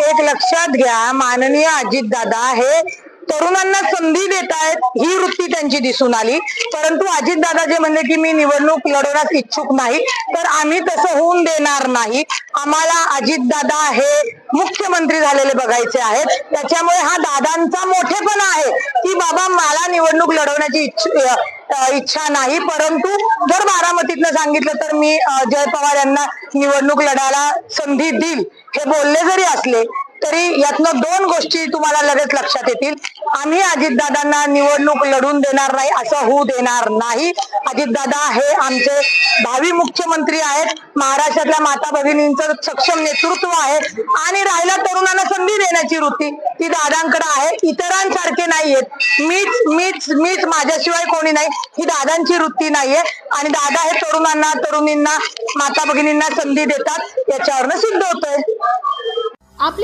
एक लक्षात घ्या, माननीय अजितदादा हे तरुणांना संधी देत आहेत ही वृत्ती त्यांची दिसून आली। परंतु अजितदादा जे म्हणले की मी निवडणूक लढवण्यास इच्छुक नाही, तर आम्ही तसं होऊन देणार नाही। आम्हाला अजितदादा हे मुख्यमंत्री झालेले बघायचे आहेत। त्याच्यामुळे हा दादांचा मोठेपणा आहे की बाबा मला निवडणूक लढवण्याची इच्छा नाही, परंतु जर बारामतीतनं सांगितलं तर मी जय पवार यांना निवडणूक लढायला संधी देईल हे बोलले जरी असले तरी यातनं दोन गोष्टी तुम्हाला लगेच लक्षात येतील। आम्ही अजितदादांना निवडणूक लढून देणार नाही, असं होऊ देणार नाही। अजितदादा हे आमचे भावी मुख्यमंत्री आहेत। महाराष्ट्रातल्या माता भगिनींचं सक्षम नेतृत्व आहे आणि राहिला तरुणांना संधी देण्याची वृत्ती ती दादांकडे आहे, इतरांसारखे नाहीयेत। मीच माझ्याशिवाय कोणी नाही ही दादांची वृत्ती नाहीये आणि दादा हे तरुणांना, तरुणींना, माता भगिनींना संधी देतात, याच्यावरनं सिद्ध होतंय। आपल्या